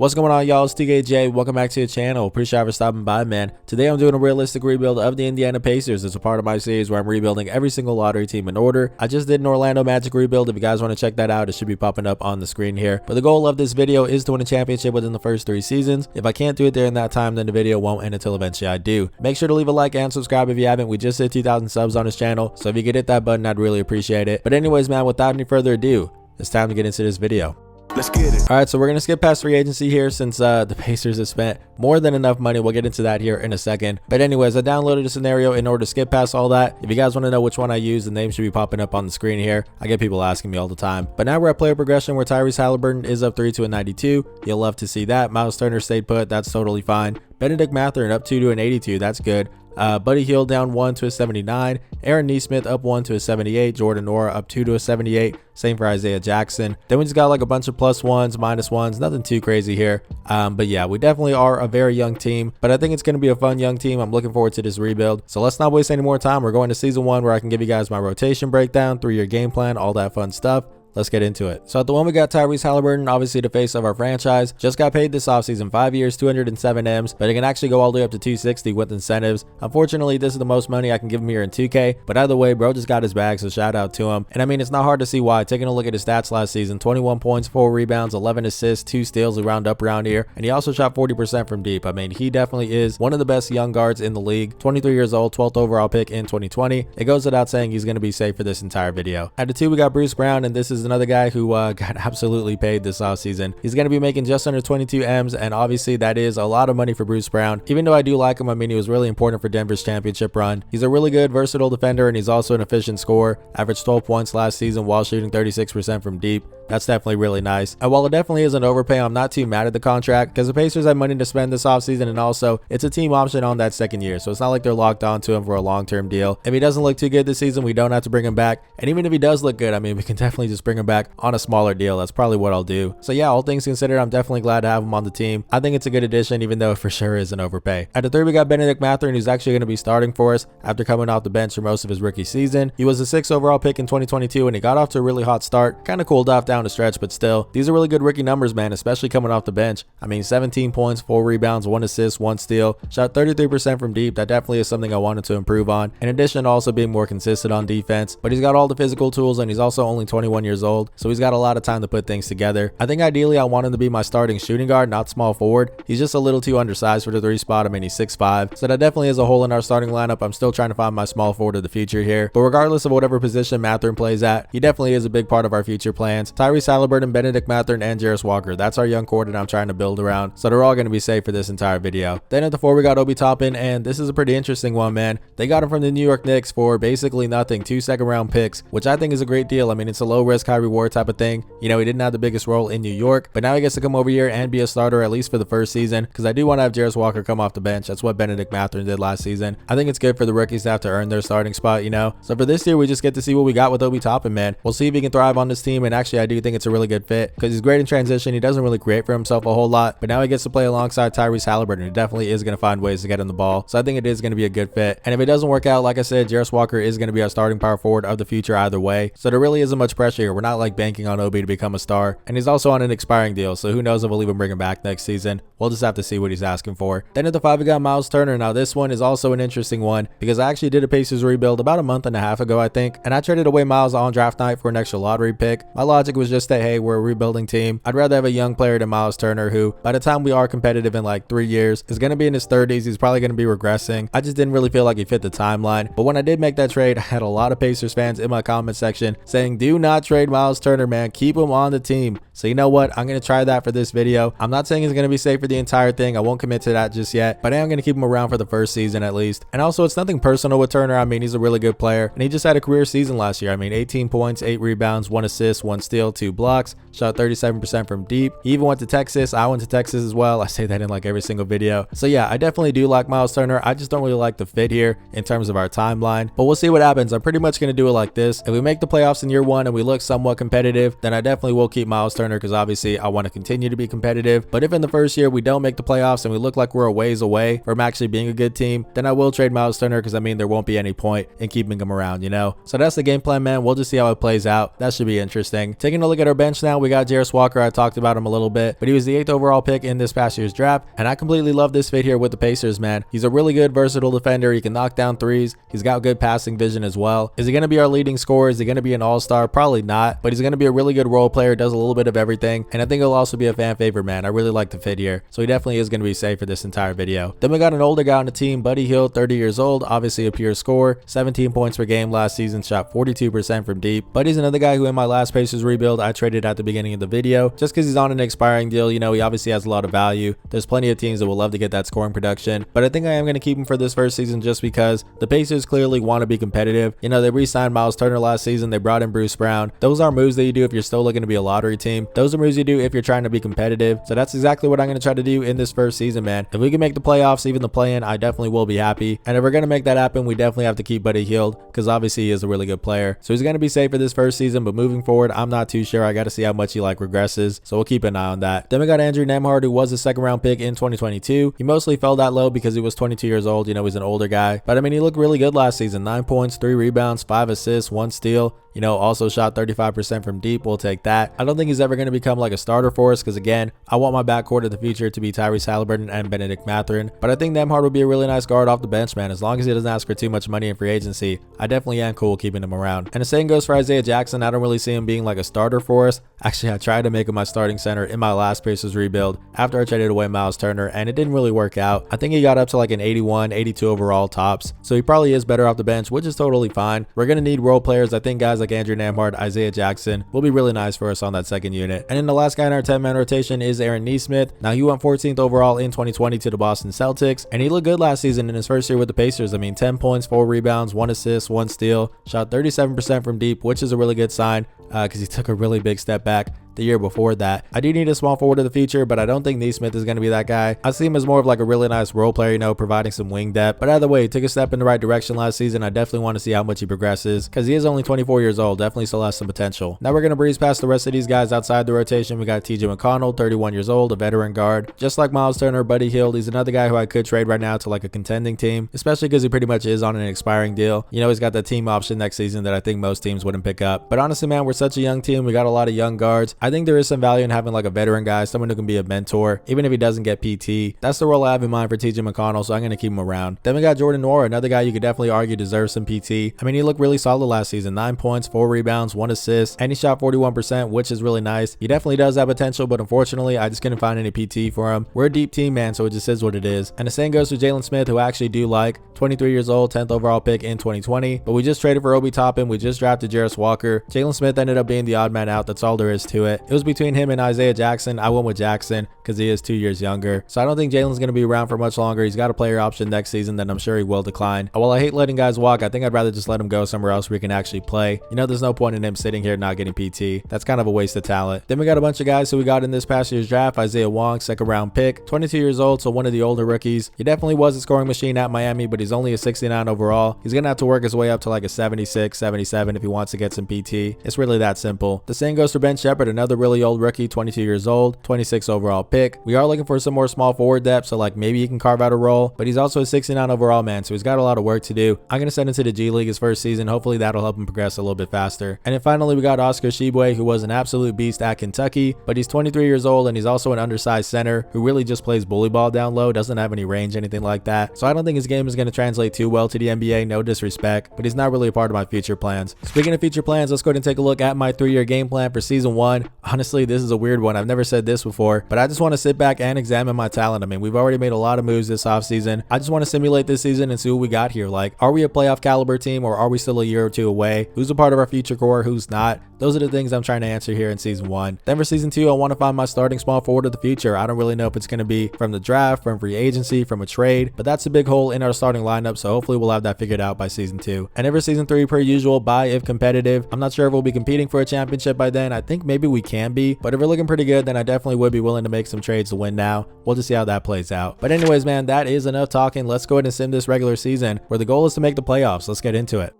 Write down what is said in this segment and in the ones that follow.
What's going on, y'all? It's TKJ. Welcome back to the channel. Appreciate you for stopping by, man. Today I'm doing a realistic rebuild of the Indiana Pacers. It's a part of my series where I'm rebuilding every single lottery team in order. I just did an Orlando Magic rebuild. If you guys want to check that out, it should be popping up on the screen here. But the goal of this video is to win a championship within the first 3 seasons. If I can't do it during that time, then the video won't end until eventually I do. Make sure to leave a like and subscribe if you haven't. We just hit 2,000 subs on this channel, so if you could hit that button, I'd really appreciate it. But anyways, man, without any further ado, it's time to get into this video. Let's get it. All right, so we're going to skip past free agency here since the Pacers have spent more than enough money. We'll get into that here in a second. But anyways, I downloaded a scenario in order to skip past all that. If you guys want to know which one I use, the name should be popping up on the screen here. I get people asking me all the time. But now we're at player progression where Tyrese Halliburton is up 3 to a 92. You'll love to see that. Miles Turner stayed put. That's totally fine. Benedict Mathurin up 2 to an 82. That's good. Buddy Hield down 1 to a 79. Aaron Nesmith up 1 to a 78. Jordan Nora up 2 to a 78. Same for Isaiah Jackson. Then we just got like a bunch of +1s, -1s, nothing too crazy here. But yeah, we definitely are a very young team, but I think it's going to be a fun young team. I'm looking forward to this rebuild. So let's not waste any more time. We're going to season 1 where I can give you guys my rotation breakdown, 3-year game plan, all that fun stuff. Let's get into it. So at the one, we got Tyrese Halliburton, obviously the face of our franchise. Just got paid this offseason, 5 years, 207 M's, but it can actually go all the way up to 260 with incentives. Unfortunately, this is the most money I can give him here in 2K, but either way, bro just got his bag, so shout out to him. And I mean, it's not hard to see why. Taking a look at his stats last season, 21 points, 4 rebounds, 11 assists, 2 steals, we round up around here, and he also shot 40% from deep. I mean, he definitely is one of the best young guards in the league. 23 years old, 12th overall pick in 2020. It goes without saying he's going to be safe for this entire video. At the 2, we got Bruce Brown, and this is another guy who got absolutely paid this offseason. He's going to be making just under 22 M's, and obviously that is a lot of money for Bruce Brown. Even though I do like him, I mean, he was really important for Denver's championship run. He's a really good, versatile defender, and he's also an efficient scorer. Averaged 12 points last season while shooting 36% from deep. That's definitely really nice. And while it definitely is an overpay, I'm not too mad at the contract because the Pacers have money to spend this offseason, and also it's a team option on that second year, so it's not like they're locked onto him for a long-term deal. If he doesn't look too good this season, we don't have to bring him back. And even if he does look good, I mean, we can definitely just bring him back on a smaller deal. That's probably what I'll do. So yeah, all things considered, I'm definitely glad to have him on the team. I think it's a good addition, even though it for sure is an overpay. At the 3, we got Benedict Mathurin, who's actually going to be starting for us after coming off the bench for most of his rookie season. He was a 6th overall pick in 2022, and he got off to a really hot start. Kind of cooled off down the stretch, but still, these are really good rookie numbers, man, especially coming off the bench. I mean, 17 points, 4 rebounds, 1 assist, 1 steal, shot 33% from deep. That definitely is something I wanted to improve on. In addition to also being more consistent on defense, but he's got all the physical tools, and he's also only 21 years old, so he's got a lot of time to put things together. I think ideally I want him to be my starting shooting guard, not small forward. He's just a little too undersized for the 3 spot. I mean, he's 6'5", so that definitely is a hole in our starting lineup. I'm still trying to find my small forward of the future here, but regardless of whatever position Mathurin plays at, he definitely is a big part of our future plans. Tyrese Halliburton, Benedict Mathurin, and Jarace Walker. That's our young core that I'm trying to build around, so they're all going to be safe for this entire video. Then at the 4, we got Obi Toppin, and this is a pretty interesting one, man. They got him from the New York Knicks for basically nothing, 2 second-round picks, which I think is a great deal. I mean, it's a low-risk, high-reward type of thing. You know, he didn't have the biggest role in New York, but now he gets to come over here and be a starter at least for the first season, because I do want to have Jarace Walker come off the bench. That's what Benedict Mathurin did last season. I think it's good for the rookies to have to earn their starting spot, you know. So for this year, we just get to see what we got with Obi Toppin, man. We'll see if he can thrive on this team, and actually I do think it's a really good fit because he's great in transition. He doesn't really create for himself a whole lot, but now he gets to play alongside Tyrese Halliburton. He definitely is going to find ways to get him the ball, so I think it is going to be a good fit. And if it doesn't work out, like I said, Jarace Walker is going to be our starting power forward of the future either way, so there really isn't much pressure here. We're not like banking on Obi to become a star, and he's also on an expiring deal, so who knows if we'll even bring him back next season. We'll just have to see what he's asking for. Then at the 5, we got Miles Turner. Now this one is also an interesting one because I actually did a Pacers rebuild about a month and a half ago, I think, and I traded away Miles on draft night for an extra lottery pick. My logic was just that, hey, we're a rebuilding team. I'd rather have a young player than Miles Turner, who by the time we are competitive in like 3 years is going to be in his 30s. He's probably going to be regressing. I just didn't really feel like he fit the timeline. But when I did make that trade, I had a lot of Pacers fans in my comment section saying, do not trade Miles Turner, man, keep him on the team. So you know what, I'm going to try that for this video. I'm not saying he's going to be safe for the entire thing. I won't commit to that just yet, but I am going to keep him around for the first season at least. And also, it's nothing personal with Turner. I mean, he's a really good player, and he just had a career season last year. I mean, 18 points, 8 rebounds, 1 assist, 1 steal, 2 blocks, shot 37% from deep. He even went to Texas. I went to Texas as well. I say that in like every single video. So yeah, I definitely do like Miles Turner. I just don't really like the fit here in terms of our timeline, but we'll see what happens. I'm pretty much going to do it like this. If we make the playoffs in year 1 and we look somewhat competitive, then I definitely will keep Miles Turner because obviously I want to continue to be competitive. But if in the first year we don't make the playoffs and we look like we're a ways away from actually being a good team, then I will trade Miles Turner because I mean there won't be any point in keeping him around, you know. So that's the game plan, man. We'll just see how it plays out. That should be interesting. Taking Taking a look at our bench now, we got Jarace Walker. I talked about him a little bit, but he was the 8th overall pick in this past year's draft, and I completely love this fit here with the Pacers, man. He's a really good versatile defender. He can knock down threes. He's got good passing vision as well. Is he going to be our leading scorer? Is he going to be an all-star? Probably not, but he's going to be a really good role player, does a little bit of everything, and I think he'll also be a fan favorite, man. I really like the fit here, so he definitely is going to be safe for this entire video. Then we got an older guy on the team, Buddy Hield, 30 years old, obviously a pure scorer, 17 points per game last season, shot 42% from deep. Buddy's another guy who in my last Pacers rebuild I traded at the beginning of the video just because he's on an expiring deal. You know, he obviously has a lot of value. There's plenty of teams that will love to get that scoring production, but I think I am going to keep him for this first season just because the Pacers clearly want to be competitive. You know, they re-signed Miles Turner last season, they brought in Bruce Brown. Those are moves that you do if you're still looking to be a lottery team. Those are moves you do if you're trying to be competitive, so that's exactly what I'm going to try to do in this first season, man. If we can make the playoffs, even the play-in, I definitely will be happy, and if we're going to make that happen, we definitely have to keep Buddy Hield because obviously he is a really good player, so he's going to be safe for this first season, but moving forward, I'm not too sure. I got to see how much he regresses, so we'll keep an eye on that. Then we got Andrew Nembhard, who was a 2nd round pick in 2022. He mostly fell that low because he was 22 years old. You know, he's an older guy, but I mean, he looked really good last season. 9 points, 3 rebounds, 5 assists, 1 steal. You know, also shot 35% from deep. We'll take that. I don't think he's ever going to become like a starter for us because, again, I want my backcourt of the future to be Tyrese Halliburton and Benedict Mathurin. But I think Nembhard would be a really nice guard off the bench, man. As long as he doesn't ask for too much money in free agency, I definitely am cool keeping him around. And the same goes for Isaiah Jackson. I don't really see him being like a starter for us. Actually, I tried to make him my starting center in my last Pacers rebuild after I traded away Miles Turner, and it didn't really work out. I think he got up to like an 81, 82 overall tops. So he probably is better off the bench, which is totally fine. We're going to need role players. I think guys like Andrew Nembhard, Isaiah Jackson will be really nice for us on that second unit. And then the last guy in our 10-man rotation is Aaron Nesmith. Now, he went 14th overall in 2020 to the Boston Celtics, and he looked good last season in his first year with the Pacers. I mean, 10 points, 4 rebounds, 1 assist, 1 steal, shot 37% from deep, which is a really good sign because he took a really big step back the year before that. I do need a small forward of the future, but I don't think Nesmith is going to be that guy. I see him as more of like a really nice role player, you know, providing some wing depth. But either way, he took a step in the right direction last season. I definitely want to see how much he progresses because he is only 24 years old. Definitely still has some potential. Now we're going to breeze past the rest of these guys outside the rotation. We got TJ McConnell, 31 years old, a veteran guard. Just like Miles Turner, Buddy Hield, he's another guy who I could trade right now to like a contending team, especially because he pretty much is on an expiring deal. You know, he's got the team option next season that I think most teams wouldn't pick up. But honestly, man, we're such a young team. We got a lot of young guards. I think there is some value in having like a veteran guy, someone who can be a mentor, even if he doesn't get PT. That's the role I have in mind for TJ McConnell, so I'm going to keep him around. Then we got Jordan Nwora, another guy you could definitely argue deserves some PT. I mean, he looked really solid last season. 9 points, 4 rebounds, 1 assist, and he shot 41%, which is really nice. He definitely does have potential, but unfortunately, I just couldn't find any PT for him. We're a deep team, man, so it just is what it is. And the same goes for Jalen Smith, who I actually do like. 23 years old, 10th overall pick in 2020, but we just traded for Obi Toppin. We just drafted Jarace Walker. Jalen Smith ended up being the odd man out. That's all there is to it. It was between him and Isaiah Jackson. I went with Jackson because he is 2 years younger. So I don't think Jalen's going to be around for much longer. He's got a player option next season that I'm sure he will decline. While I hate letting guys walk, I think I'd rather just let him go somewhere else where he can actually play. You know, there's no point in him sitting here not getting PT. That's kind of a waste of talent. Then we got a bunch of guys who we got in this past year's draft. Isaiah Wong, 2nd round pick, 22 years old, so one of the older rookies. He definitely was a scoring machine at Miami, but he's only a 69 overall. He's going to have to work his way up to like a 76, 77 if he wants to get some PT. It's really that simple. The same goes for Ben Shepherd, another really old rookie, 22 years old, 26 overall pick. We are looking for some more small forward depth, so like maybe he can carve out a role, but he's also a 69 overall, man, so he's got a lot of work to do. I'm going to send him to the G League his first season. Hopefully that'll help him progress a little bit faster. And then finally, we got Oscar Tshiebwe, who was an absolute beast at Kentucky, but he's 23 years old and he's also an undersized center who really just plays bully ball down low, doesn't have any range, anything like that. So I don't think his game is going to translate too well to the NBA, no disrespect, but he's not really a part of my future plans. Speaking of future plans, let's go ahead and take a look at my 3-year game plan for season 1. Honestly, this is a weird one. I've never said this before, but I just want to sit back and examine my talent. I mean, we've already made a lot of moves this offseason. I just want to simulate this season and see what we got here. Like, are we a playoff caliber team or are we still a year or two away? Who's a part of our future core? Who's not? Those are the things I'm trying to answer here in season 1. Then for season 2, I want to find my starting small forward of the future. I don't really know if it's going to be from the draft, from free agency, from a trade, but that's a big hole in our starting lineup, so hopefully we'll have that figured out by season 2. And for season 3, per usual, buy if competitive. I'm not sure if we'll be competing for a championship by then. I think maybe we can be, but if we're looking pretty good, then I definitely would be willing to make some trades to win now. We'll just see how that plays out. But anyways, man, that is enough talking. Let's go ahead and sim this regular season where the goal is to make the playoffs. Let's get into it.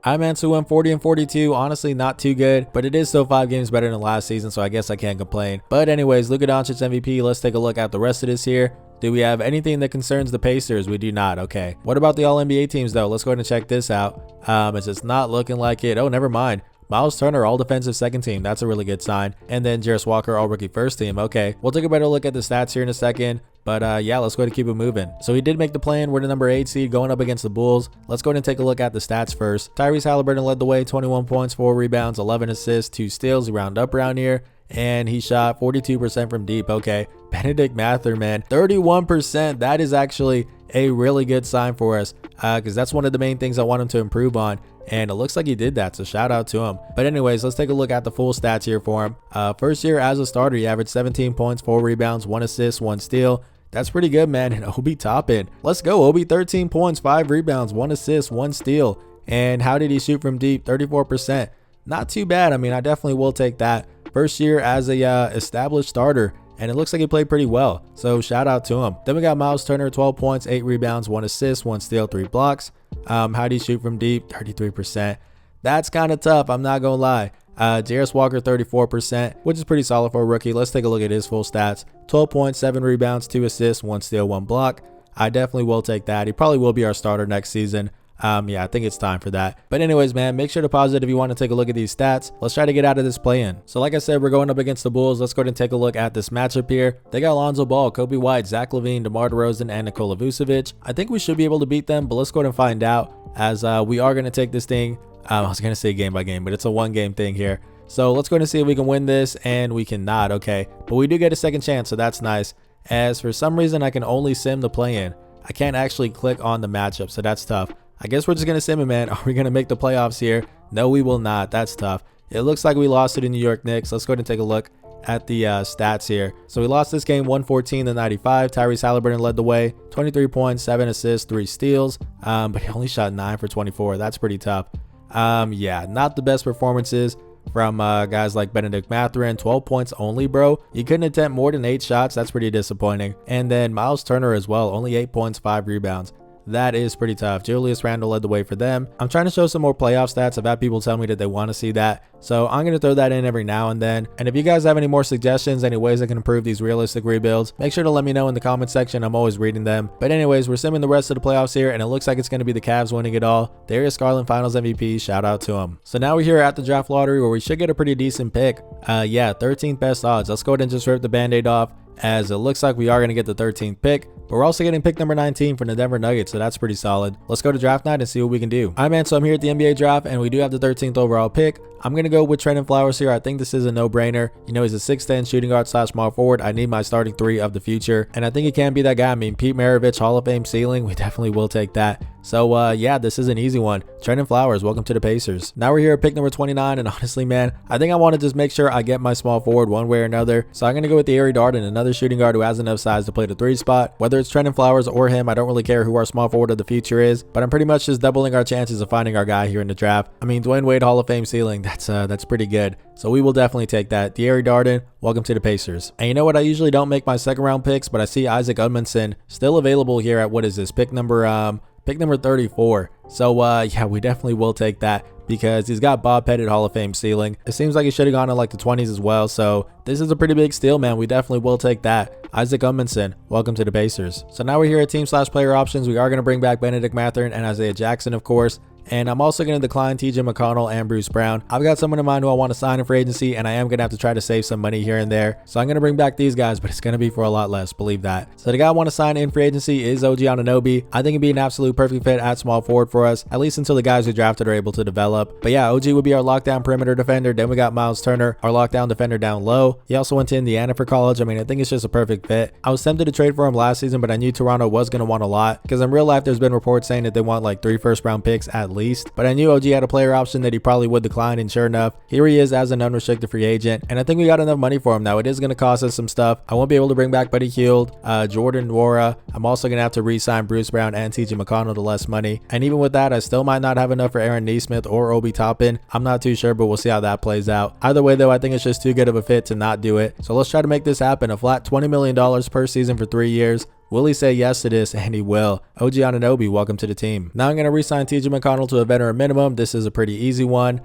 I'm at 40 and 42. Honestly, not too good, but it is still 5 games better than last season, so I guess I can't complain. But anyways, Luka Doncic MVP. Let's take a look at the rest of this here. Do we have anything that concerns the Pacers? We do not. Okay. What about the All-NBA teams, though? Let's go ahead and check this out. It's just not looking like it. Oh, never mind. Miles Turner, all defensive second team. That's a really good sign. And then Jarace Walker, all rookie first team. Okay, we'll take a better look at the stats here in a second. But yeah, let's go ahead and keep it moving. So he did make the play-in. We're the number 8 seed going up against the Bulls. Let's go ahead and take a look at the stats first. Tyrese Halliburton led the way, 21 points, 4 rebounds, 11 assists, 2 steals. We round up around here. And he shot 42% from deep. Okay, Benedict Mather, man, 31%. That is actually a really good sign for us because that's one of the main things I want him to improve on. And it looks like he did that, so shout out to him. But anyways, let's take a look at the full stats here for him. First year as a starter, he averaged 17 points, 4 rebounds, 1 assist, 1 steal. That's pretty good, man. And Obi Toppin, let's go. Obi, 13 points, 5 rebounds, 1 assist, 1 steal. And how did he shoot from deep? 34%. Not too bad. I mean, I definitely will take that. First year as a established starter, and it looks like he played pretty well, so shout out to him. Then we got Miles Turner, 12 points, 8 rebounds, 1 assist, 1 steal, 3 blocks. How do you shoot from deep? 33%. That's kind of tough, I'm not gonna lie. Jarace Walker, 34%, which is pretty solid for a rookie. Let's take a look at his full stats. 12 points, 7 rebounds, 2 assists, 1 steal, 1 block. I definitely will take that. He probably will be our starter next season. Yeah, I think it's time for that. But anyways, man, make sure to pause it if you want to take a look at these stats. Let's try to get out of this play-in. So like I said, we're going up against the Bulls. Let's go ahead and take a look at this matchup here. They got Lonzo Ball, Kobe White, Zach LaVine, DeMar DeRozan, and Nikola Vucevic. I think we should be able to beat them, but let's go ahead and find out as we are going to take this thing. I was going to say game by game, but it's a 1-game thing here. So let's go ahead and see if we can win this, and we cannot. Okay, but we do get a second chance, so that's nice. As for some reason, I can only sim the play-in. I can't actually click on the matchup, so that's tough. I guess we're just going to sim it, man. Are we going to make the playoffs here? No, we will not. That's tough. It looks like we lost to the New York Knicks. Let's go ahead and take a look at the stats here. So we lost this game 114-95. Tyrese Halliburton led the way. 23 points, 7 assists, 3 steals. But he only shot 9 for 24. That's pretty tough. Yeah, not the best performances from guys like Benedict Mather. 12 points only, bro. You couldn't attempt more than 8 shots. That's pretty disappointing. And then Miles Turner as well. Only 8 points, 5 rebounds. That is pretty tough. Julius Randle led the way for them. I'm trying to show some more playoff stats. I've had people tell me that they want to see that. So I'm going to throw that in every now and then. And if you guys have any more suggestions, any ways I can improve these realistic rebuilds, make sure to let me know in the comment section. I'm always reading them. But anyways, we're simming the rest of the playoffs here, and it looks like it's going to be the Cavs winning it all. Darius Garland Finals MVP. Shout out to him. So now we're here at the draft lottery where we should get a pretty decent pick. Yeah, 13th best odds. Let's go ahead and just rip the band-aid off, as it looks like we are going to get the 13th pick, but we're also getting pick number 19 from the Denver Nuggets, so that's pretty solid. Let's go to draft night and see what we can do. Alright, man, so I'm here at the NBA draft, and we do have the 13th overall pick. I'm going to go with Trendon Flowers here. I think this is a no-brainer. You know, he's a 6'10 shooting guard / small forward. I need my starting 3 of the future, and I think he can be that guy. I mean, Pete Maravich, Hall of Fame ceiling. We definitely will take that. So, yeah, this is an easy one. Trendon Flowers, welcome to the Pacers. Now we're here at pick number 29, and honestly, man, I think I want to just make sure I get my small forward one way or another. So I'm going to go with the Ari Darden, another shooting guard who has enough size to play the 3 spot. Whether it's Trendon Flowers or him, I don't really care who our small forward of the future is, but I'm pretty much just doubling our chances of finding our guy here in the draft. I mean, Dwayne Wade, Hall of Fame ceiling, that's pretty good. So we will definitely take that. Ari Darden, welcome to the Pacers. And you know what? I usually don't make my second round picks, but I see Isaac Edmondson still available here at, what is this, pick number 34. So yeah, we definitely will take that because he's got Bob Pettit Hall of Fame ceiling. It seems like he should have gone in like the 20s as well. So this is a pretty big steal, man. We definitely will take that. Isaac Edmondson, welcome to the Pacers. So now we're here at team / player options. We are going to bring back Benedict Mather and Isaiah Jackson, of course. And I'm also going to decline TJ McConnell and Bruce Brown. I've got someone in mind who I want to sign in free agency, and I am going to have to try to save some money here and there. So I'm going to bring back these guys, but it's going to be for a lot less, believe that. So the guy I want to sign in free agency is OG Anunoby. I think he'd be an absolute perfect fit at small forward for us, at least until the guys we drafted are able to develop. But yeah, OG would be our lockdown perimeter defender. Then we got Miles Turner, our lockdown defender down low. He also went to Indiana for college. I mean, I think it's just a perfect fit. I was tempted to trade for him last season, but I knew Toronto was going to want a lot because in real life, there's been reports saying that they want like 3 first-round picks at least. But I knew OG had a player option that he probably would decline, and sure enough, here he is as an unrestricted free agent, and I think we got enough money for him. Now it is going to cost us some stuff. I won't be able to bring back Buddy Hield, Jordan Nwora. I'm also going to have to re-sign Bruce Brown and TJ McConnell to less money, and even with that, I still might not have enough for Aaron Nesmith or Obi Toppin. I'm not too sure, but we'll see how that plays out. Either way though, I think it's just too good of a fit to not do it. So let's try to make this happen. A flat $20 million per season for 3 years. Will he say yes to this? And he will. OG Anunoby, welcome to the team. Now I'm going to re-sign TJ McConnell to a veteran minimum. This is a pretty easy one.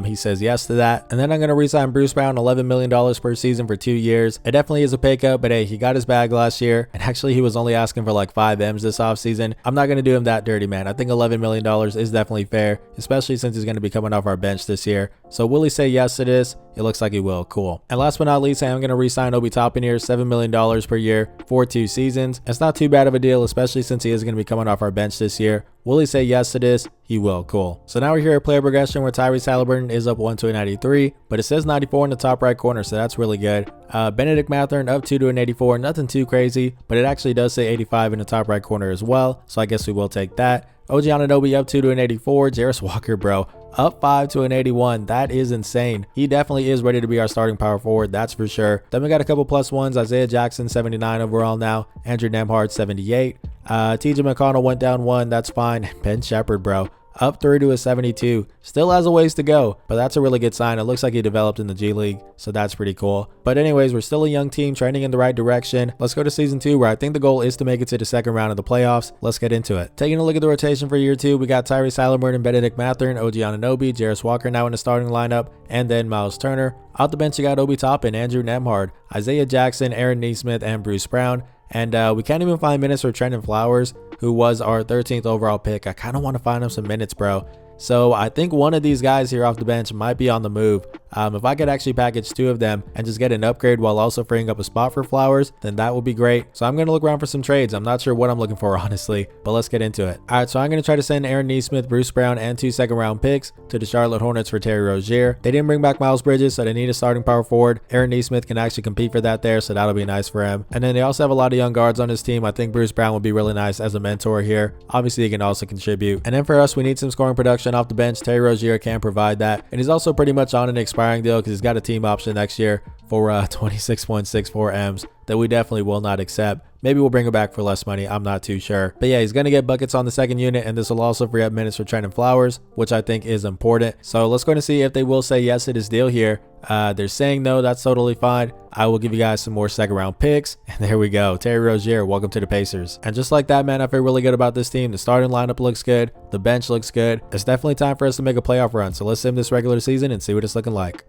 He says yes to that. And then I'm going to re-sign Bruce Brown $11 million per season for 2 years. It definitely is a pay cut, but hey, he got his bag last year. And actually, he was only asking for like 5 M's this offseason. I'm not going to do him that dirty, man. I think $11 million is definitely fair, especially since he's going to be coming off our bench this year. So will he say yes to this? It looks like he will. Cool. And last but not least, I am going to re-sign Obi Toppin here, $7 million per year for 2 seasons. It's not too bad of a deal, especially since he is going to be coming off our bench this year. Will he say yes to this? He will. Cool. So now we're here at player progression where Tyrese Halliburton is up 1 to a 93, but it says 94 in the top right corner, so that's really good. Benedict Mathurin up 2 to an 84, nothing too crazy, but it actually does say 85 in the top right corner as well, so I guess we will take that. OG Anunoby up 2 to an 84. Jarace Walker, bro, up 5 to an 81. That is insane. He definitely is ready to be our starting power forward, that's for sure. Then we got a couple plus ones. Isaiah Jackson, 79 overall now. Andrew Nembhard, 78. TJ McConnell went down 1. That's fine. Ben Shepherd, bro, up 3 to a 72. Still has a ways to go, but that's a really good sign. It looks like he developed in the G League, so that's pretty cool. But anyways, we're still a young team trending in the right direction. Let's go to season 2, where I think the goal is to make it to the second round of the playoffs. Let's get into it. Taking a look at the rotation for year 2, we got Tyrese Halliburton, Benedict Mathurin, OG Anunoby, Jarace Walker now in the starting lineup, and then Miles Turner. Off the bench, you got Obi Toppin, Andrew Nembhard, Isaiah Jackson, Aaron Nesmith, and Bruce Brown. And we can't even find minutes for Trendon Flowers, who was our 13th overall pick. I kind of want to find him some minutes, bro. So I think one of these guys here off the bench might be on the move. If I could actually package 2 of them and just get an upgrade while also freeing up a spot for Flowers, then that would be great. So I'm going to look around for some trades. I'm not sure what I'm looking for, honestly, but let's get into it. All right, so I'm going to try to send Aaron Nesmith, Bruce Brown, and 2 second-round picks to the Charlotte Hornets for Terry Rozier. They didn't bring back Miles Bridges, so they need a starting power forward. Aaron Nesmith can actually compete for that there, so that'll be nice for him. And then they also have a lot of young guards on this team. I think Bruce Brown would be really nice as a mentor here. Obviously, he can also contribute. And then for us, we need some scoring production off the bench. Terry Rozier can provide that. And he's also pretty much on an expiring deal because he's got a team option next year for 26.64 M's that we definitely will not accept. Maybe we'll bring him back for less money. I'm not too sure. But yeah, he's going to get buckets on the second unit, and this will also free up minutes for Trendon Flowers, which I think is important. So let's go and see if they will say yes to this deal here. They're saying no. That's totally fine. I will give you guys some more second round picks. And there we go. Terry Rozier, welcome to the Pacers. And just like that, man, I feel really good about this team. The starting lineup looks good. The bench looks good. It's definitely time for us to make a playoff run. So let's sim this regular season and see what it's looking like.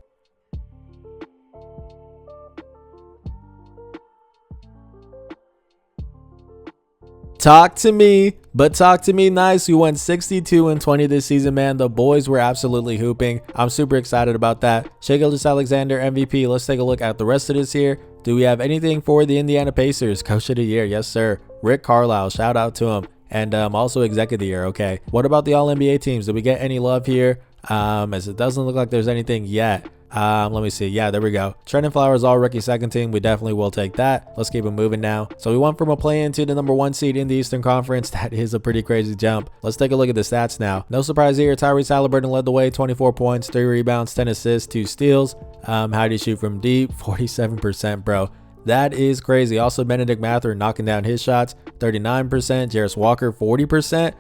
Talk to me, but talk to me nice. We went 62-20 this season, man. The boys were absolutely hooping. I'm super excited about that. Shai Gilgeous-Alexander, MVP. Let's take a look at the rest of this here. Do we have anything for the Indiana Pacers? Coach of the year, yes sir. Rick Carlisle, shout out to him. And also exec of the year, okay. What about the All-NBA teams? Did we get any love here? As it doesn't look like there's anything yet. Let me see. Yeah, there we go. Trendon Flowers all rookie second team. We definitely will take that. Let's keep it moving now. So we went from a play-in to the number 1 seed in the Eastern Conference. That is a pretty crazy jump. Let's take a look at the stats now. No surprise here. Tyrese Halliburton led the way. 24 points, 3 rebounds, 10 assists, 2 steals. How do you shoot from deep? 47%, bro. That is crazy. Also, Benedict Mathurin knocking down his shots. 39%. Jarace Walker, 40%.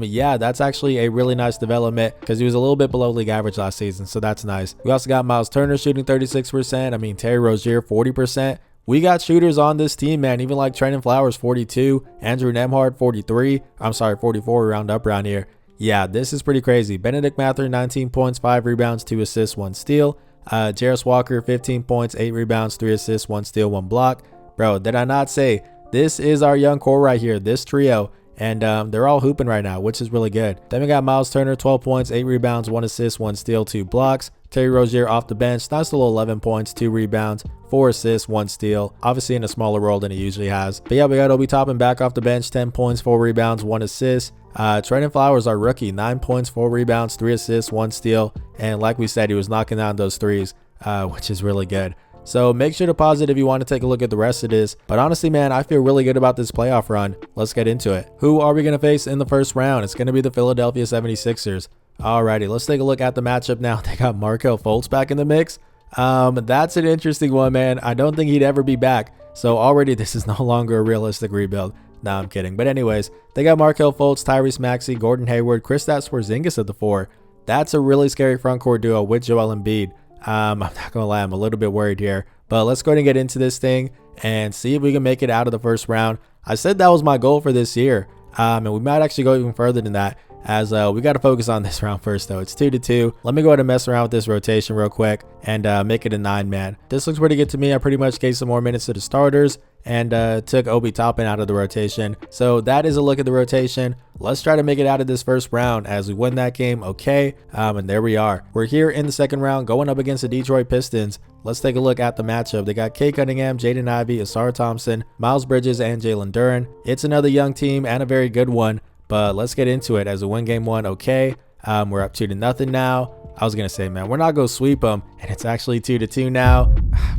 Yeah, that's actually a really nice development because he was a little bit below league average last season, so that's nice. We also got Miles Turner shooting 36%. I mean, Terry Rozier 40%. We got shooters on this team, man. Even like Trendon Flowers 42, Andrew Nembhard 43. I'm sorry, 44. Round up around here. Yeah, this is pretty crazy. Benedict Mathurin 19 points, 5 rebounds, 2 assists, 1 steal. Jarace Walker 15 points, 8 rebounds, 3 assists, 1 steal, 1 block. Bro, did I not say this is our young core right here? This trio. And they're all hooping right now, which is really good. Then we got Miles Turner, 12 points, 8 rebounds, 1 assist, 1 steal, 2 blocks. Terry Rozier off the bench, nice little 11 points, 2 rebounds, 4 assists, 1 steal. Obviously in a smaller role than he usually has. But yeah, we got Obi Toppin back off the bench, 10 points, 4 rebounds, 1 assist. Trendon Flowers, our rookie, 9 points, 4 rebounds, 3 assists, 1 steal. And like we said, he was knocking down those threes, which is really good. So make sure to pause it if you want to take a look at the rest of this. But honestly, man, I feel really good about this playoff run. Let's get into it. Who are we going to face in the first round? It's going to be the Philadelphia 76ers. Alrighty, let's take a look at the matchup now. They got Markelle Fultz back in the mix. That's an interesting one, man. I don't think he'd ever be back. So already this is no longer a realistic rebuild. Nah, I'm kidding. But anyways, they got Markelle Fultz, Tyrese Maxey, Gordon Hayward, Kristaps Porzingis at the 4. That's a really scary front court duo with Joel Embiid. I'm not gonna lie, I'm a little bit worried here, but let's go ahead and get into this thing and see if we can make it out of the first round. I said that was my goal for this year, and we might actually go even further than that. as we got to focus on this round first though. It's 2-2. Let me go ahead and mess around with this rotation real quick and make it a 9-man. This looks pretty good to me. I pretty much gave some more minutes to the starters and took Obi Toppin out of the rotation. So that is a look at the rotation. Let's try to make it out of this first round as we win that game. Okay, and there we are. We're here in the second round going up against the Detroit Pistons. Let's take a look at the matchup. They got Kay Cunningham, Jaden Ivey, Asar Thompson, Miles Bridges, and Jalen Duren. It's another young team and a very good one, but let's get into it as we win game one. Okay, we're up 2-0 now. I was gonna say, man, we're not gonna sweep them, and it's actually 2-2 now.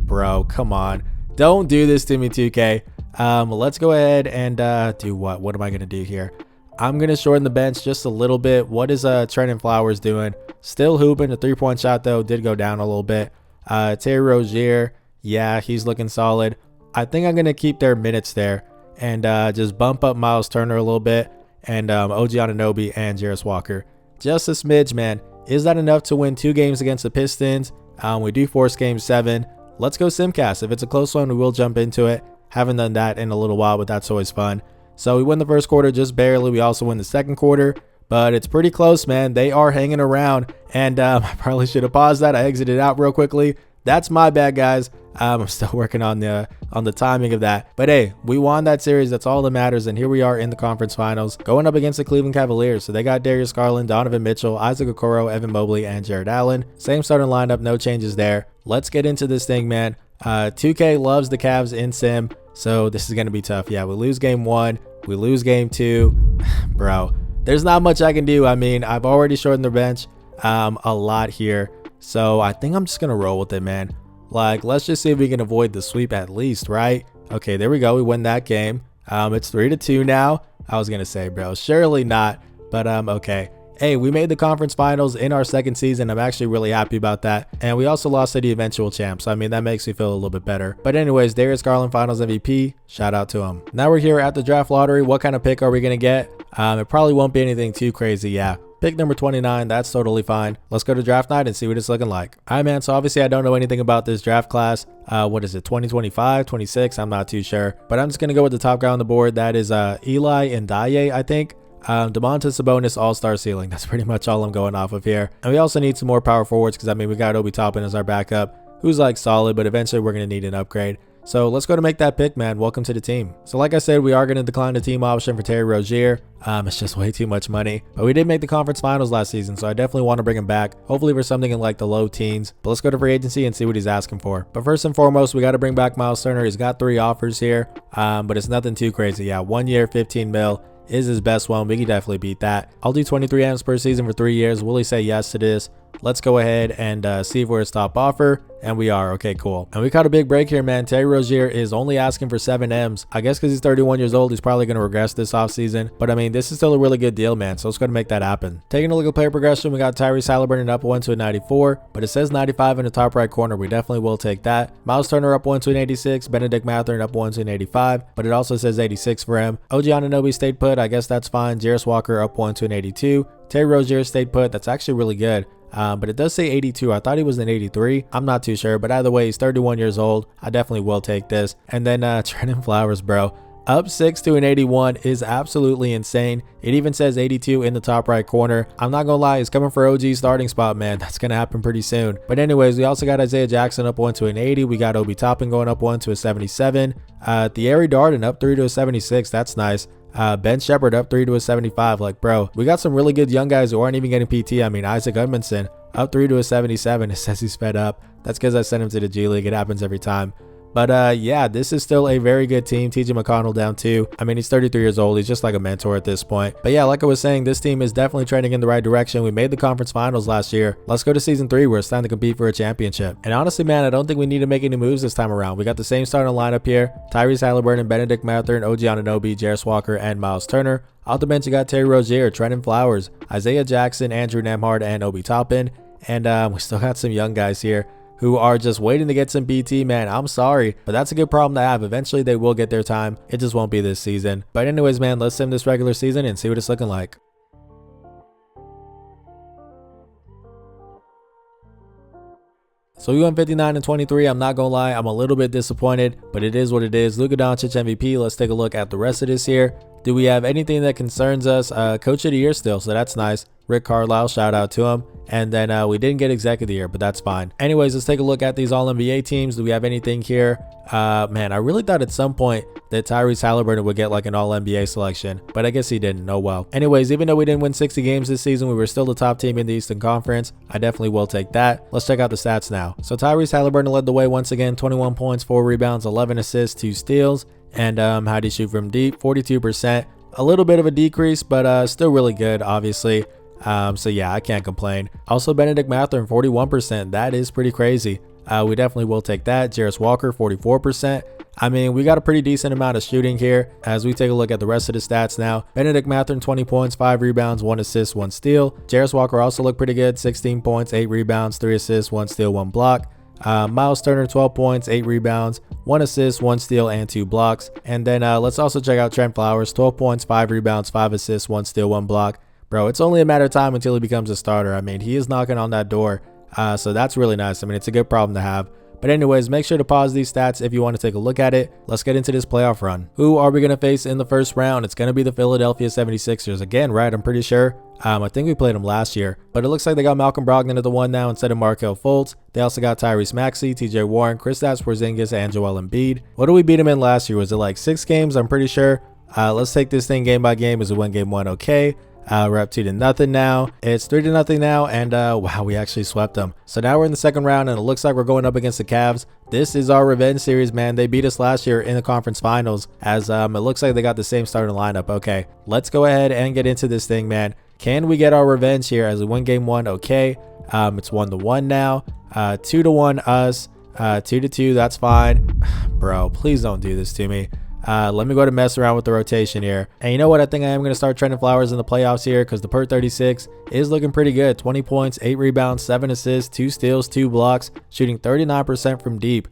Bro, come on. Don't do this to me, 2K. Let's go ahead and do what? What am I going to do here? I'm going to shorten the bench just a little bit. What is Trenton Flowers doing? Still hooping. The 3-point shot, though, did go down a little bit. Terry Rozier, yeah, he's looking solid. I think I'm going to keep their minutes there and just bump up Miles Turner a little bit and OG Anunoby and Jarace Walker. Just a smidge, man. Is that enough to win 2 games against the Pistons? We do force game 7. Let's go Simcast. If it's a close one, we will jump into it. Haven't done that in a little while, but that's always fun. So we win the first quarter just barely. We also win the second quarter, but it's pretty close, man. They are hanging around, and I probably should have paused that. I exited out real quickly. That's my bad, guys. I'm still working on the timing of that. But hey, we won that series. That's all that matters. And here we are in the conference finals going up against the Cleveland Cavaliers. So they got Darius Garland, Donovan Mitchell, Isaac Okoro, Evan Mobley, and Jared Allen. Same starting lineup, no changes there. Let's get into this thing, man. 2K loves the Cavs in sim, so this is going to be tough. Yeah, we lose game 1. We lose game 2. Bro, there's not much I can do. I mean, I've already shortened the bench a lot here. So I think I'm just going to roll with it, man. Like, let's just see if we can avoid the sweep at least, right? Okay, there we go. We win that game. It's 3-2 now. I was going to say, bro, surely not. But okay. Hey, we made the conference finals in our second season. I'm actually really happy about that. And we also lost to the eventual champs. So, I mean, that makes me feel a little bit better. But anyways, Darius Garland finals MVP. Shout out to him. Now we're here at the draft lottery. What kind of pick are we going to get? It probably won't be anything too crazy. Yeah. Pick number 29, that's totally fine. Let's go to draft night and see what it's looking like. All right, man, so obviously I don't know anything about this draft class. What is it, 2025, 26? I'm not too sure. But I'm just going to go with the top guy on the board. That is Eli Ndaye, I think. Domantas Sabonis all-star ceiling. That's pretty much all I'm going off of here. And we also need some more power forwards because, I mean, we got Obi Toppin as our backup, who's like solid, but eventually we're going to need an upgrade. So let's go to make that pick, man. Welcome to the team. So like I said, we are going to decline the team option for Terry Rozier. It's just way too much money. But we did make the conference finals last season, so I definitely want to bring him back. Hopefully for something in like the low teens. But let's go to free agency and see what he's asking for. But first and foremost, we got to bring back Miles Turner. He's got 3 offers here, but it's nothing too crazy. Yeah, 1 year, 15 mil. Is his best one. We can definitely beat that. I'll do 23 M's per season for 3 years. Will he say yes to this? Let's go ahead and see if we're his top offer. And we are. Okay, cool. And we caught a big break here, man. Terry Rozier is only asking for 7 M's. I guess because he's 31 years old, he's probably going to regress this offseason. But I mean, this is still a really good deal, man. So let's go to make that happen. Taking a look at player progression, we got Tyrese Halliburton up 1 to a 94, but it says 95 in the top right corner. We definitely will take that. Miles Turner up 1 to an 86, Benedict Mathurin up 1 to an 85, but it also says 86 for him. OG Anunoby stayed put. I guess that's fine. Jarace Walker up 1 to an 82. Terry Rozier stayed put. That's actually really good. But it does say 82. I thought he was an 83. I'm not too sure, but either way, he's 31 years old. I definitely will take this. And then Trenton Flowers, bro, up 6 to an 81 is absolutely insane. It even says 82 in the top right corner. I'm not gonna lie, he's coming for OG's starting spot, man. That's gonna happen pretty soon. But anyways, we also got Isaiah Jackson up 1 to an 80. We got Obi Toppin going up 1 to a 77. Thierry Darden up 3 to a 76. That's nice. Ben Shepherd up 3 to a 75. Like, bro, we got some really good young guys who aren't even getting PT. I mean, Isaac Edmondson up 3 to a 77. It says he's fed up. That's because I sent him to the G League. It happens every time. But yeah, this is still a very good team. TJ McConnell down 2. I mean, he's 33 years old. He's just like a mentor at this point. But yeah, like I was saying, this team is definitely trending in the right direction. We made the conference finals last year. Let's go to season 3 where it's time to compete for a championship. And honestly, man, I don't think we need to make any moves this time around. We got the same starting lineup here. Tyrese Halliburton, Benedict Mathurin, OG Anunoby, Jarace Walker, and Miles Turner. Off the bench, you got Terry Rozier, Trenton Flowers, Isaiah Jackson, Andrew Nembhard, and Obi Toppin. And we still got some young guys here who are just waiting to get some BT, man. I'm sorry, but that's a good problem to have. Eventually, they will get their time. It just won't be this season. But anyways, man, let's sim this regular season and see what it's looking like. So we went 59 and 23. I'm not gonna lie, I'm a little bit disappointed, but it is what it is. Luka Doncic MVP. Let's take a look at the rest of this here. Do we have anything that concerns us? Coach of the year still, so that's nice. Rick Carlisle, shout out to him. And then we didn't get exec of the year, but that's fine. Anyways, let's take a look at these All-NBA teams. Do we have anything here? Man, I really thought at some point that Tyrese Halliburton would get like an All-NBA selection, but I guess he didn't. Oh well. Anyways, even though we didn't win 60 games this season, we were still the top team in the Eastern Conference. I definitely will take that. Let's check out the stats now. So Tyrese Halliburton led the way once again, 21 points, 4 rebounds, 11 assists, 2 steals. And how'd he shoot from deep? 42%. A little bit of a decrease, but still really good, obviously. So yeah, I can't complain. Also, Benedict Mathurin, 41%. That is pretty crazy. We definitely will take that. Jarace Walker, 44%. I mean, we got a pretty decent amount of shooting here. As we take a look at the rest of the stats now, Benedict Mathurin, 20 points, 5 rebounds, 1 assist, 1 steal. Jarace Walker also looked pretty good, 16 points, 8 rebounds, 3 assists, 1 steal, 1 block. Miles Turner, 12 points, 8 rebounds, 1 assist, 1 steal, and 2 blocks. And then let's also check out Trent Flowers, 12 points, 5 rebounds, 5 assists, 1 steal, 1 block. Bro, it's only a matter of time until he becomes a starter. I mean, he is knocking on that door. So that's really nice. I mean, it's a good problem to have. But anyways, make sure to pause these stats if you want to take a look at it. Let's get into this playoff run. Who are we going to face in the first round? It's going to be the Philadelphia 76ers. Again, right? I'm pretty sure. I think we played them last year. But it looks like they got Malcolm Brogdon at the 1 now instead of Markelle Fultz. They also got Tyrese Maxey, TJ Warren, Kristaps Porzingis, and Joel Embiid. What did we beat him in last year? Was it like 6 games? I'm pretty sure. Let's take this thing game by game. Is it win game 1? Okay. We're up 2-0 now. It's 3-0 now, and wow, we actually swept them. So now we're in the second round, and it looks like we're going up against the Cavs. This is our revenge series, man. They beat us last year in the conference finals, as it looks like they got the same starting lineup. Okay, let's go ahead and get into this thing, man. Can we get our revenge here as we win game 1? Okay, it's 1-1 now. 2-1 us. 2-2. That's fine. Bro, please don't do this to me. Let me go to mess around with the rotation here. And you know what? I think I am going to start Trendon Flowers in the playoffs here because the per 36 is looking pretty good. 20 points, 8 rebounds, 7 assists, 2 steals, 2 blocks, shooting 39% from deep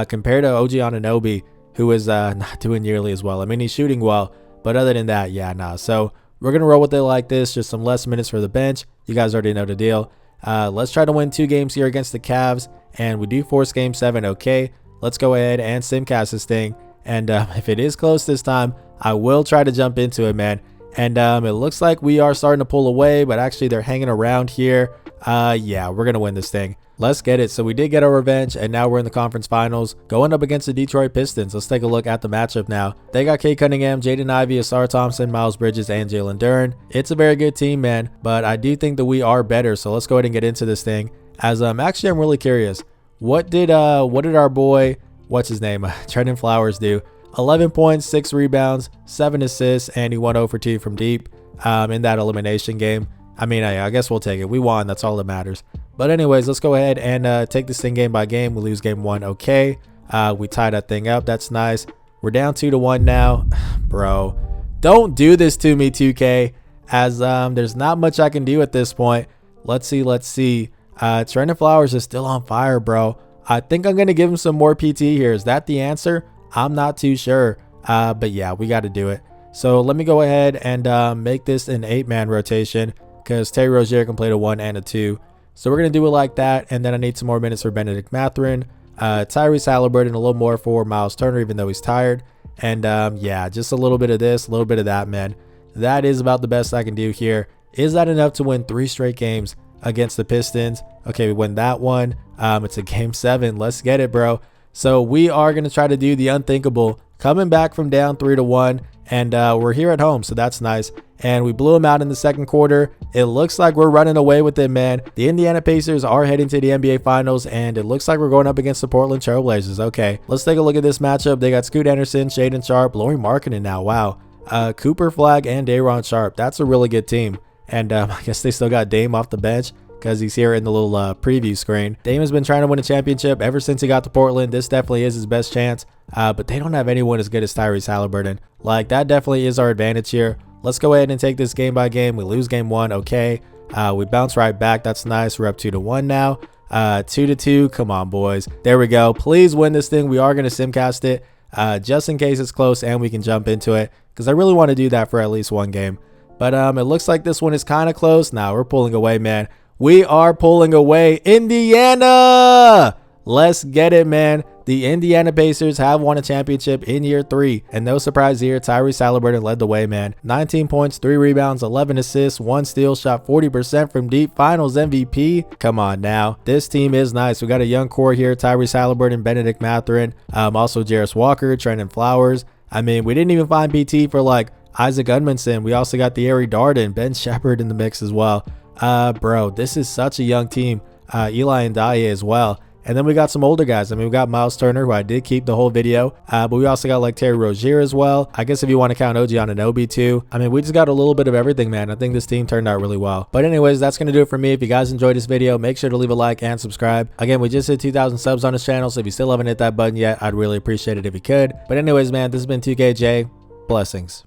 compared to OG Anunoby, who is not doing nearly as well. I mean, he's shooting well, but other than that, yeah, nah. So we're going to roll with it like this, just some less minutes for the bench. You guys already know the deal. Let's try to win 2 games here against the Cavs, and we do force game 7. Okay, let's go ahead and simcast this thing. And if it is close this time, I will try to jump into it, man. And it looks like we are starting to pull away, but actually they're hanging around here. Yeah, we're going to win this thing. Let's get it. So we did get our revenge, and now we're in the conference finals going up against the Detroit Pistons. Let's take a look at the matchup now. They got Kate Cunningham, Jaden Ivey, Asar Thompson, Miles Bridges, and Jalen Duren. It's a very good team, man, but I do think that we are better. So let's go ahead and get into this thing. As actually, I'm really curious. What did our boy, what's his name, Trendon Flowers do? 11 points, 6 rebounds, 7 assists, and he went 0 for 2 from deep in that elimination game. I mean, I guess we'll take it. We won. That's all that matters. But anyways, let's go ahead and take this thing game by game. We lose game 1. Okay. We tie that thing up. That's nice. We're down 2-1 now. Bro, don't do this to me, 2K, as there's not much I can do at this point. Let's see. Trendon Flowers is still on fire, bro. I think I'm going to give him some more PT here. Is that the answer? I'm not too sure, but yeah, we got to do it. So let me go ahead and make this an 8-man rotation because Terry Rozier can play the 1 and a 2. So we're going to do it like that, and then I need some more minutes for Benedict Mathurin, Tyrese Halliburton, a little more for Miles Turner, even though he's tired. And yeah, just a little bit of this, a little bit of that, man. That is about the best I can do here. Is that enough to win 3 straight games against the Pistons? Okay, we win that one. It's a game 7. Let's get it, bro. So we are going to try to do the unthinkable, coming back from down 3-1, and we're here at home, so that's nice. And we blew them out in the second quarter. It looks like we're running away with it, man. The Indiana Pacers are heading to the NBA Finals, and it looks like we're going up against the Portland Trail Blazers. Okay, let's take a look at this matchup. They got Scoot Anderson, Shaedon Sharpe, Lauri Markkanen now. Wow. Cooper Flagg and Day'Ron Sharpe. That's a really good team. And I guess they still got Dame off the bench, because he's here in the little preview screen. Dame has been trying to win a championship ever since he got to Portland. This definitely is his best chance, but they don't have anyone as good as Tyrese Halliburton. Like, that definitely is our advantage here. Let's go ahead and take this game by game. We lose game 1, okay. We bounce right back. That's nice. We're up 2-1 now. 2-2. Come on, boys. There we go. Please win this thing. We are going to simcast it just in case it's close and we can jump into it, because I really want to do that for at least 1 game. But it looks like this one is kind of close. Now we're pulling away, man. We are pulling away. Indiana! Let's get it, man. the Indiana Pacers have won a championship in year 3, and no surprise here, Tyrese Haliburton led the way, man. 19 points, 3 rebounds, 11 assists, 1 steal, shot 40% from deep, finals MVP. Come on now, this team is nice. We got a young core here, Tyrese Haliburton, Benedict Mathurin, also Jarace Walker, Trendon Flowers. I mean, we didn't even find BT for like Isaac Edmondson. We also got the Ari Darden, Ben Shepherd in the mix as well. Bro, this is such a young team. Eli and Dye as well. And then we got some older guys. I mean, we got Miles Turner, who I did keep the whole video. But we also got like Terry Rozier as well. I guess if you want to count OG Anunoby too. I mean, we just got a little bit of everything, man. I think this team turned out really well. But anyways, that's going to do it for me. If you guys enjoyed this video, make sure to leave a like and subscribe. Again, we just hit 2,000 subs on this channel. So if you still haven't hit that button yet, I'd really appreciate it if you could. But anyways, man, this has been 2KJ. Blessings.